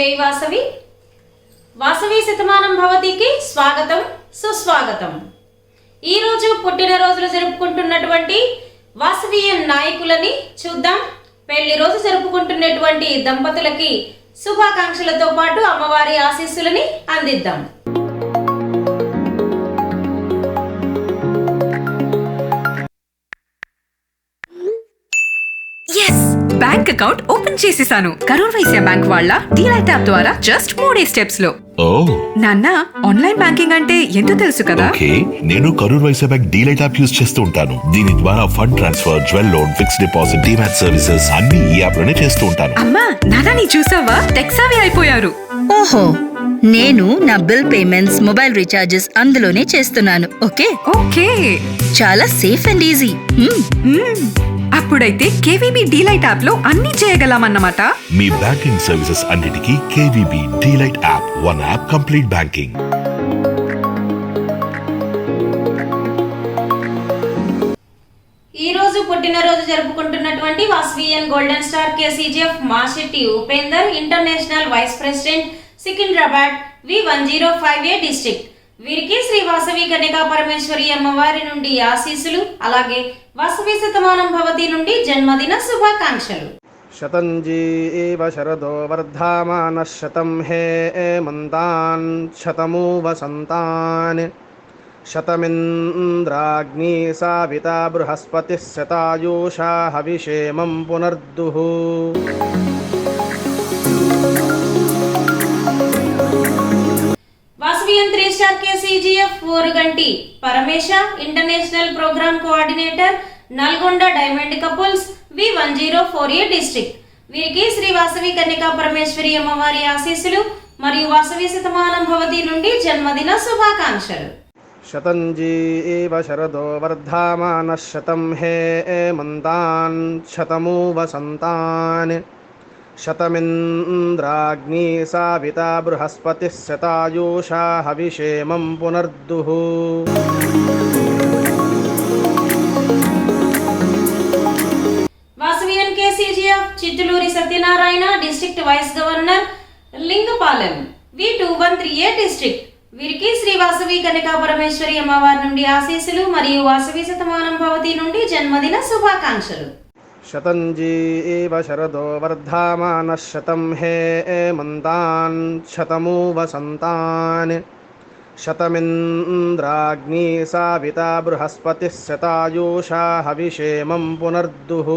జై వాసవి వాసవి శతమానం భవతికి స్వాగతం సుస్వాగతం. ఈ రోజు పుట్టినరోజులు జరుపుకుంటున్నటువంటి వాసవీయ నాయకులని చూద్దాం. పెళ్లి రోజు జరుపుకుంటున్నటువంటి దంపతులకి శుభాకాంక్షలతో పాటు అమ్మవారి ఆశీస్సులని అందిద్దాం. బ్యాంక్ అకౌంట్ ఓపెన్ చేసేసాను. కరూర్ వైశ్య బ్యాంక్ వాళ్ళ డీలైట్ యాప్ ద్వారా జస్ట్ 3 స్టెప్స్ లో. నాన్న, ఆన్లైన్ బ్యాంకింగ్ అంటే ఎంతో తెలుసు కదా. ఓకే, నేను Karur Vysya bank Delight app use చేస్తూ ఉంటాను. దీని ద్వారా fund transfer, jewel loan, fixed deposit, demat services అన్ని ఈ యాప్ లోనే చేస్తూ ఉంటాను. అమ్మా నాన్న, నీ చూసావా, టెక్ సావి అయిపోయారు. ఓహో, నేను నా బిల్ పేమెంట్స్, మొబైల్ రీఛార్జెస్ అందులోనే చేస్తున్నాను. ఓకే ఓకే, చాలా సేఫ్ అండ్ ఈజీ. అప్పుడైతే కేవీబీ డీలైట్ యాప్ లో అన్ని చేయగలమన్నమాట. మీ బ్యాంకింగ్ సర్వీసెస్ అన్నిటికీ KVB delight app. One app complete banking. ఈ రోజు పుట్టినరోజు జరుపుకుంటున్నటువంటి Vasavian golden star KCGF Mashetti Upender, international vice president, Secunderabad V105A district. వీరికి శ్రీ వాసవి కన్యకా పరమేశ్వరి అమ్మవారి నుండి ఆశీస్సులు, అలాగే వాసవి శతమానం భవతి నుండి జన్మదిన శుభాకాంక్షలు. శతంజీవ శరదో వర్ధమానః శతం హేమంతాన్ శతమూ వసంతాన్ శతమింద్రాగ్నీ సావితా బృహస్పతిః శతాయూషా హవిషేమం పునర్దుః. Vasavian 3 star KCGF Oruganti Paramesha, international programme coordinator, Nalgonda diamond couples V104A district. వీరికి శ్రీ వాసవి కన్యకా పరమేశ్వరి అమ్మవారి ఆశీస్సులు మరియు వాసవి శతమానం భవతి నుండి జన్మదిన శుభాకాంక్షలు. శతంజీవ శరదో వర్ధమానః శతం హేమంతాన్ శతమూ వసంతాన్ శతమింద్రాగ్నీ సావితా బృహస్పతిః శతాయూషా హవిషేమం పునర్దుః. Vasavian KCGF Chittaluri Satyanarayana, district vice governor, Lingapalem V213A district. వీరికి శ్రీ వాసవి కన్యకా పరమేశ్వరి అమ్మవారి నుండి ఆశీస్సులు మరియు వాసవి శతమానం భవతి నుండి జన్మదిన శుభాకాంక్షలు. శతంజీవ శరదో వర్ధమానః శతం హేమంతాన్ శతమూ వసంతాన్ శతమింద్రాగ్నీ సావితా బృహస్పతిః శతాయూషా హవిషేమం పునర్దుః.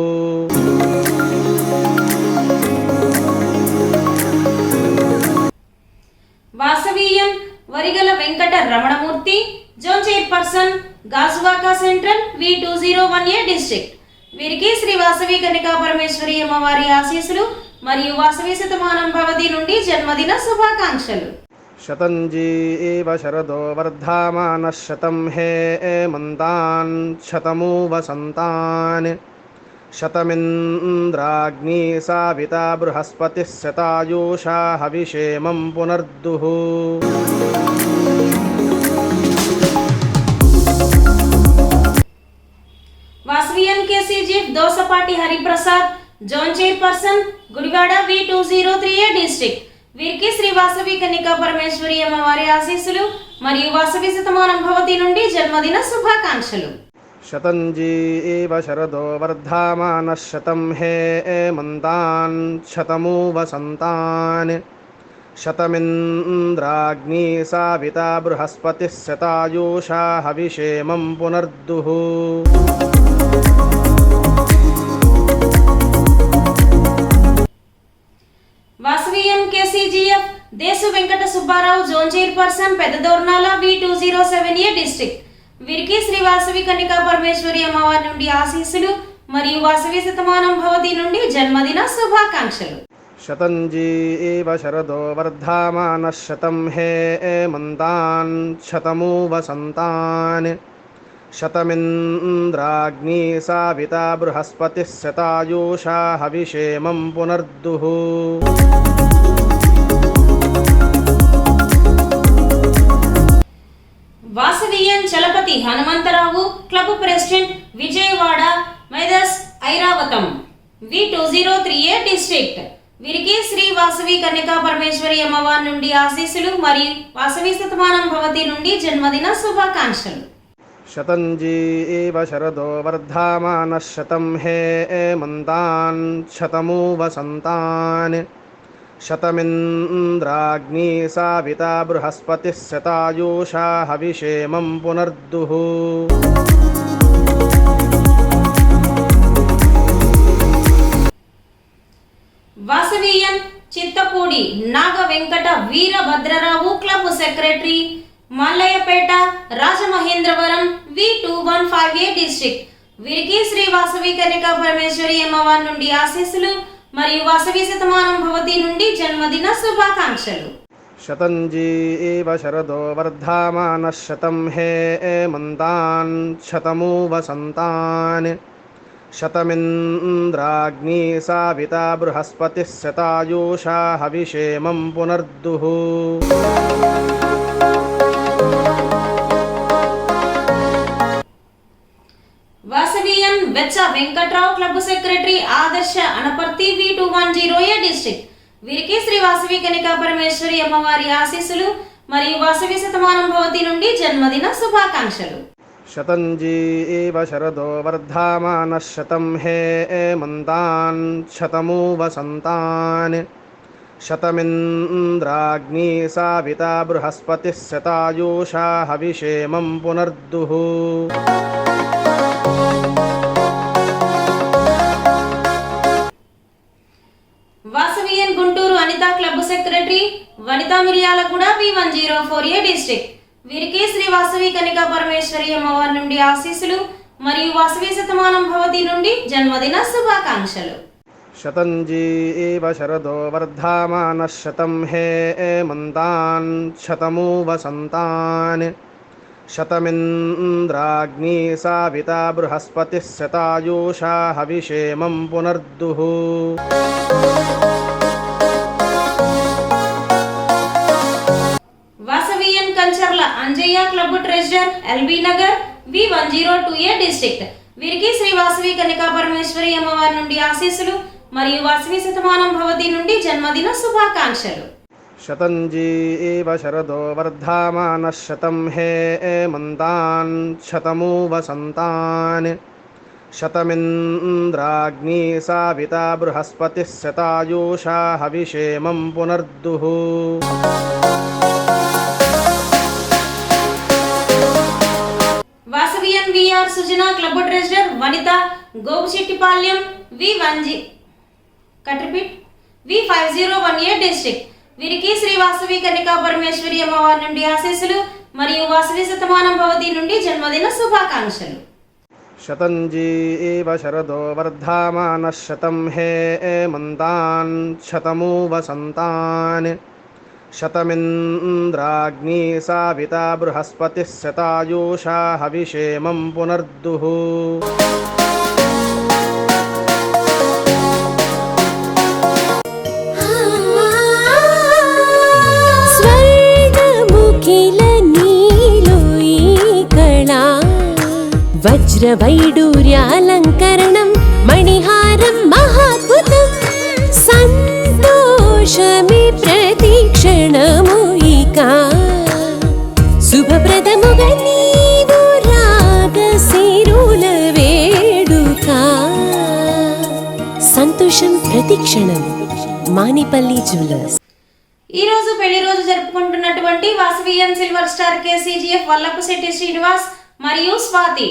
Vasavian Varigala Venkata Ramanamurthy, zone chairperson, Gajuwaka central V201A district. వీరికి శ్రీ వాసవి కన్యకా పరమేశ్వరి అమ్మవారి ఆశీస్సులు మరియు వాసవి శతమానం భవతి నుండి జన్మదిన శుభాకాంక్షలు. శతంజీవ శరదో వర్ధమానః శతం హేమంతాన్ శతమూ వసంతాన్ శతమింద్రాగ్నీ సావితా బృహస్పతిః శతాయూషా హవిషేమం పునర్దుః. Vasavian KCGF Dosapati Hariprasad, zone chairperson, Gudivada V203A district. వీరికి శ్రీ వాసవి కన్యకా పరమేశ్వరి అమ్మవారి ఆశీస్సులు మరియు వాసవి శతమానం భవతి నుండి జన్మదిన శుభాకాంక్షలు. శతంజీవ శరదో వర్ధమానః శతం హేమంతాన్ శతమూ వసంతాన్ శతమింద్రాగ్నీ సావితా బృహస్పతిః శతాయూషా హవిషేమం పునర్దుః. Vasavian KCGF Desu Venkata Subbarao, zone chairperson, Peddadornala V207A district. వీరికి శ్రీ వాసవి కన్యకా పరమేశ్వరి అమ్మవారి నుండి ఆశీస్సులు మరియు వాసవి శతమానం భవతి నుండి జన్మదిన శుభాకాంక్షలు. శతంజీవ శరదో వర్ధమానః శతం హేమంతాన్ శతమూ వసంతాన్ శతమింద్రాగ్నీ సావితా బృహస్పతిః శతాయూషా హవిషేమం పునర్దుః. వాసవియన్ చలపతి హనుమంతరావు, క్లబ్ ప్రెసిడెంట్, విజయవాడ మెదస్ ఐరావతం V203A డిస్ట్రిక్ట్. వీరికి శ్రీ వాసవి కన్యకా పరమేశ్వరి అమ్మవారి నుండి ఆశీస్సులు మరియు వాసవి శతమానం భవతి నుండి జన్మదిన శుభాకాంక్షలు. శతంజీవ శరదో వర్ధమానః శతం హేమంతాన్ శతమూ వసంతాన్ శతమింద్రాగ్ని సావితా బృహస్పతిః శతాయూషా హవిషేమం పునర్దుః. Vasavian Chittapudi Naga Venkata Veerabhadrarao club secretary, Mallayyapeta, Rajamahendravaram V215A district. వీరికి శ్రీ వాసవి కన్యకా పరమేశ్వరి అమ్మవారి నుండి ఆశీస్సులు మరియు వాసవి శతమానం భవతి నుండి జన్మదిన శుభాకాంక్షలు. శతంజీవ శరదో వర్ధమానః శతం హేమంతాన్ శతమూ వసంతాన్ శతమింద్రాగ్ని సావితా బృహస్పతిః శతాయూషా హవిషేమం పునర్దుః. వాసవీయన్ వెచ్చ వెంకట్రావు క్లబ్ సెక్రటరీ, ఆదర్శ అనపర్తి V210A డిస్ట్రిక్ట్. వీరికి శ్రీ వాసవి కన్యకా పరమేశ్వరి అమ్మవారి ఆశీస్సులు మరియు వాసవి శతమానం భవతి నుండి జన్మదిన శుభాకాంక్షలు. శతంజీవ శరదో వర్ధమానః శతం హేమంతాన్ శతమూ వసంతాన్ శతమింద్రాగ్ని సావితా బృహస్పతిః శతాయూషా హవిషేమం పునర్దుః. Vasavian Guntur Anitha club secretary, Vanitha Miryalaguda V104A district. వీరికి శ్రీ వాసవి కన్యకా పరమేశ్వరి అమ్మవారి నుండి ఆశీస్సులు మరియు వాసవి శతమానం భవతి నుండి జన్మదిన శుభాకాంక్షలు. శతంజీవ శరదో వర్ధమానః శతం హేమంతాన్ శతమూ వసంతాన్ శతమింద్రాగ్ని సావితా బృహస్పతిః శతాయూషా హవిషేమం పునర్దుః. Vasavian Kancharla Anjaiah club treasurer, LB Nagar V102A district. వీరికి శ్రీ వాసవి కన్యకా పరమేశ్వరి అమ్మవారి నుండి ఆశీస్సులు మరియు వాసవి శతమానం భవతి నుండి జన్మదిన శుభాకాంక్షలు. శతంజీవ శరదో వర్ధమానః శతం హేమంతాన్ శతమూ వసంతాన్ శతమింద్రాగ్ని సావితా బృహస్పతిః శతాయూషా హవిషేమం పునర్దుః. Vasavian VR Sujana club treasurer, వనిత, గోగుశెట్టిపాల్యం V501A డిస్ట్రిక్ట్. వీరికి శ్రీ వాసవి కన్యకా పరమేశ్వరి అమ్మవారి నుండి ఆశీస్సులు మరియు వాసవి శతమానం భవతి నుండి జన్మదిన శుభాకాంక్షలు. శతంజీవ శరదో వర్ధమానః శతం హేమంతాన్ శతమూ వసంతాన్ శతమింద్రాగ్ని సావితా బృహస్పతిః శతాయూషా హవిషేమం పునర్దుః. వజ్రవైడూర్యాలంకరణం మణిహారం మహాద్భుతం సంతోషమే ప్రతిక్షణము ఇక శుభప్రదముగా నీవు రాగశిరుల వేడుక సంతోషం ప్రతిక్షణం. మానిపల్లి జ్యువెలర్స్. ఈ రోజు పెళ్లి రోజు జరుపుకుంటున్నటువంటి Vasavian silver star KCGF వల్లపుశెట్టి Srinivas మరియు Swathi,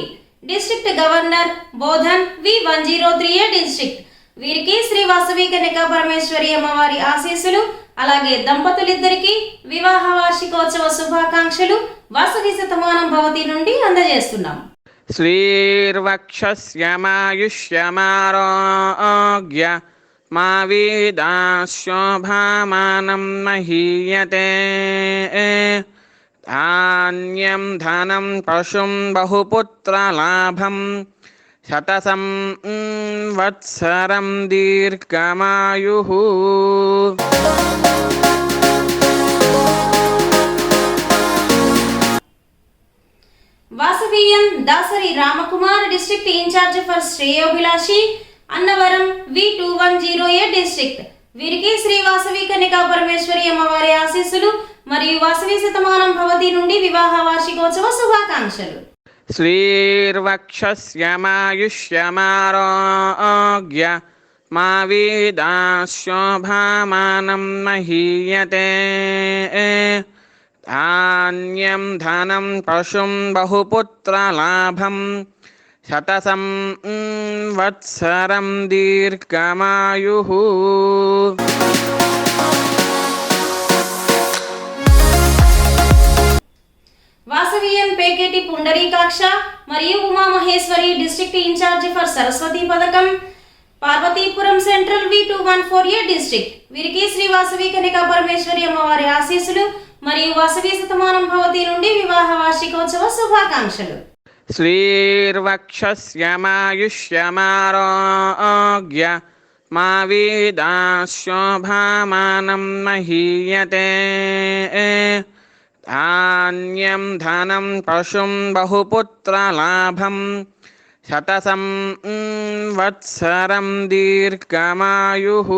district governor, Bodhan V103A district. వీరికి శ్రీ వాసవి కన్యకా పరమేశ్వరి అమ్మవారి ఆశీస్సులు అలాగే దంపతులిద్దరికి వివాహ వార్షికోత్సవ శుభాకాంక్షలు వాసవి శతమానం భవతి నుండి అందజేస్తున్నాం. శ్రీర్వక్షస్యమాయుష్యమారోగ్య మా వీదాశోభామానం మహీయతే ధాన్యం ధనం పశుం బహుపుత్రలాభం శతసం వత్సరం దీర్ఘమాయుః. Vasavian Dasari Ramakumar, district in charge for శ్రేయోభిలాషి, అన్నవరం V210A డిస్ట్రిక్ట్. వీరికి శ్రీ వాసవి కన్యకా పరమేశ్వరి అమ్మవారి ఆశీస్సులు మరియు వాసవి శతమానం భవతి నుండి వివాహ వార్షికోత్సవ శుభాకాంక్షలు. శ్రీర్వక్షస్యమాయుష్యమారోగ్య మా వీదాశోభామానం మహీయతే ధాన్యం ధనం పశుం బహుపుత్రలాభం శతసం వత్సరం దీర్ఘమాయుః. వాసవియన్ పేకేటి పుండరీకాక్ష మరియు Umamaheswari district incharge for Saraswati పథకం పార్వతీపురం సెంట్రల్ V214A డిస్ట్రిక్ట్. వీరికి శ్రీ వాసవి కన్యకా పరమేశ్వరి అమ్మవారి ఆశీస్సులు మరియు వాసవి శతమానం భవతి నుండి వివాహ వార్షికోత్సవ శుభాకాంక్షలు. శ్రీర్వక్షస్యమాయుష్యమారోగ్య మా వీదాశోభామానం మహీయతే ధాన్యం ధనం పశుం బహుపుత్రలాభం శతసం వత్సరం దీర్ఘమాయుః.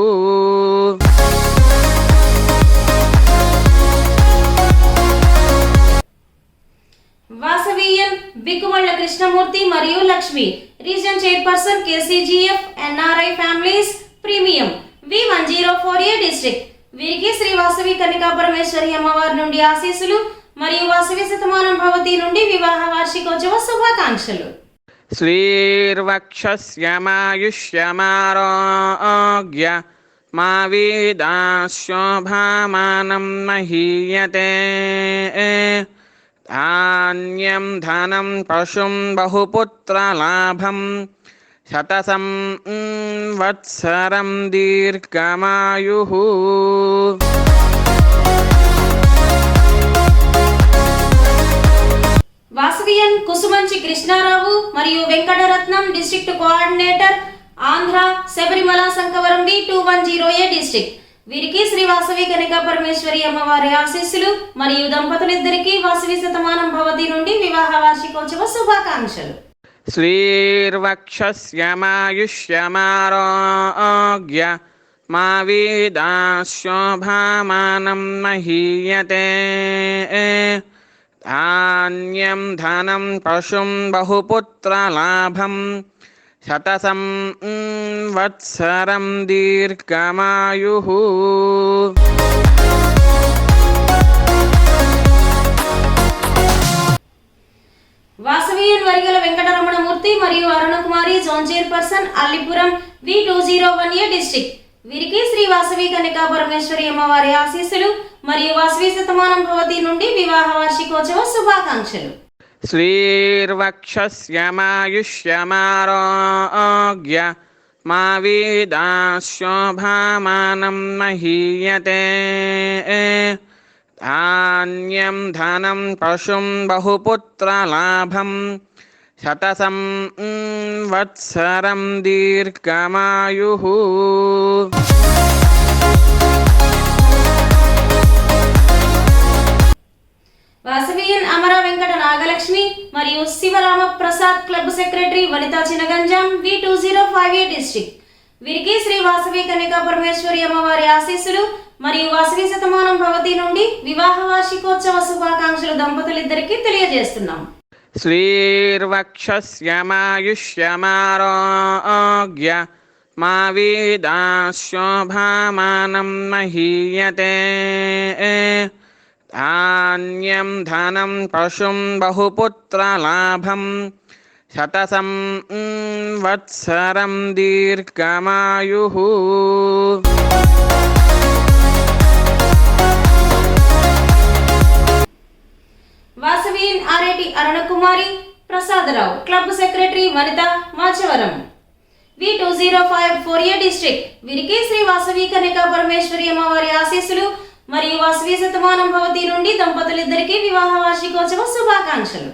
వాసవియన్ బిక్కుమళ్ళ కృష్ణమూర్తి మరియు Lakshmi region chairperson KCGF NRI families premium V104A district. వీరికి శ్రీ వాసవి కన్యకా పరమేశ్వరి అమ్మవారి నుండి ఆశీస్సులు మరియు వాసవి శతమానం భవతి నుండి వివాహ వార్షికోత్సవ శుభాకాంక్షలు. శ్రీర్వక్షస్యమాయుష్యమారోగ్య మా వీదాశోభామానం మహీయతే ధాన్యం ధనం పశుం బహుపుత్రలాభం శతసం వత్సరం దీర్ఘమాయుః. వాసవియన్ కుసుమంచి కృష్ణారావు మరియు Venkataratnam district coordinator Andhra Sabarimala Sankavaram V210A district. వీరికి శ్రీ వాసవి కన్యకా పరమేశ్వరి అమ్మవారి ఆశీస్సులు మరియు దంపతులిద్దరికీ వాసవి శతమానం భవతి నుండి వివాహ వార్షికోత్సవ శుభాకాంక్షలు. శ్రీర్వక్షస్యమాయుష్యమారోగ్య మా వీదాశోభామానం మహీయతే ధాన్యం ధనం పశుం బహుపుత్రలాభం శతసం వత్సరం దీర్ఘమాయుః. వాసవియన్ వరిగల వెంకటరమణమూర్తి మరియు Arunakumari zone chairperson Allipuram V201A district. వీరికి శ్రీ వాసవి కన్యకా పరమేశ్వరి అమ్మవారి ఆశీస్సులు మరియు వాసవి శతమానం భవతి నుండి వివాహ వార్షికోత్సవ శుభాకాంక్షలు. శ్రీర్వక్షస్యమాయుష్యమారోగ్య మా వీదాశోభామానం మహీయతే ధాన్యం ధనం పశుం బహుపుత్రలాభం శతసం వత్సరం దీర్ఘమాయుః. వాసవియన్ అమర వెంకట నాగలక్ష్మి మరియు Shivarama Prasad club secretary Vanitha Chinaganjam V205A district. వీరికి శ్రీ వాసవి కన్యకా పరమేశ్వరి అమ్మవారి ఆశీస్సులు మరియు వాసవి శతమానం భవతి నుండి వివాహ వార్షికోత్సవ శుభాకాంక్షలు దంపతులిద్దరికీ తెలియజేస్తున్నాం. శ్రీర్వక్షస్యమాయుష్యమారోగ్య మా వీదాశోభామానం మహీయతే ధాన్యం ధనం పశుం బహుపుత్రలాభం శతసం వత్సరం దీర్ఘమాయుః. Vasavian RIT Arunakumari Prasadarao club secretary Vanitha Machavaram V204A district. వీరికి శ్రీ వాసవి కన్యకా పరమేశ్వరి అమ్మవారి ఆశీస్సులు మరియు వాసవి శతమానం భవతి నుండి దంపతులిద్దరికీ వివాహ వార్షికోత్సవ శుభాకాంక్షలు.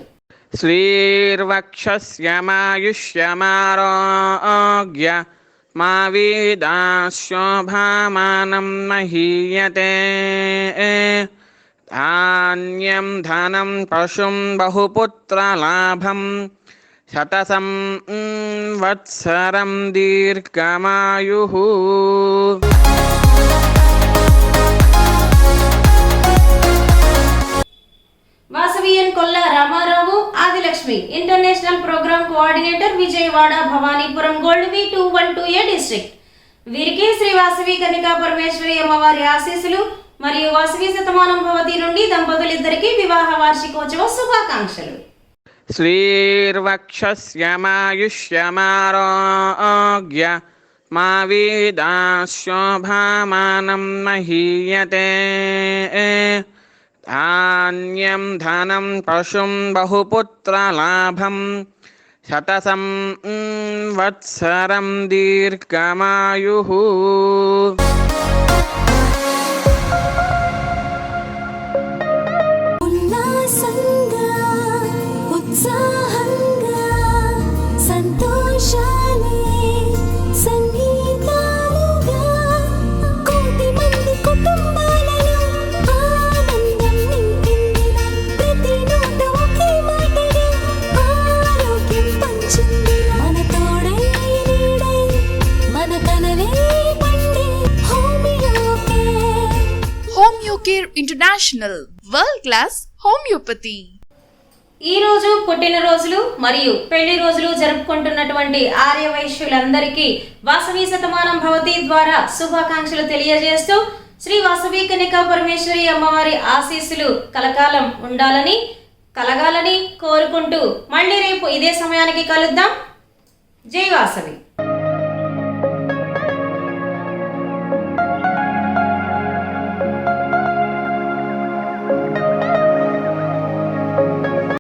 శ్రీర్వక్షస్యమాయుష్యమారోగ్య మా వీదాశోభామానం మహీయతే ధాన్యం ధనం పశుం బహుపుత్రలాభం శతసం వత్సరం దీర్ఘమాయుః. Vasavian Kolla Ramarao Adilakshmi international programme coordinator Vijayawada Bhavanipuram gold V212A district. వీరికి శ్రీ వాసవి కన్యకా పరమేశ్వరి అమ్మవారి ఆశీస్సులు మరియు వాసవి శతమానం భవతి నుండి దంపతులిద్దరికీ వివాహ వార్షికోత్సవ శుభాకాంక్షలు. శ్రీర్వక్షస్యమాయుష్యమారోగ్య మా వీదాశోభామానం మహీయతే ధాన్యం ధనం పశుం బహుపుత్రలాభం శతసం వత్సరం దీర్ఘమాయుః. ఉల్లాసంగా ఉత్సాహంగా సంతోషాలే సంగీతాలుగా కోటి మంది కుటుంబాలలో ఆనందం నింపిందిరా. ప్రతి నోట ఒకే మాటగా ఆరోగ్యం పంచిందిరా. మన తోడై నీడై మన కలలే పండే Homeocare. Homeocare international world class homeopathy. ఈ రోజు పుట్టినరోజులు మరియు పెళ్లి రోజులు జరుపుకుంటున్నటువంటి ఆర్యవైశ్యులందరికీ వాసవి శతమానం భవతి ద్వారా శుభాకాంక్షలు తెలియజేస్తూ శ్రీ వాసవి కన్యకా పరమేశ్వరి అమ్మవారి ఆశీస్సులు కలకాలం ఉండాలని కలగాలని కోరుకుంటూ మళ్ళీ రేపు ఇదే సమయానికి కలుద్దాం. జై వాసవి.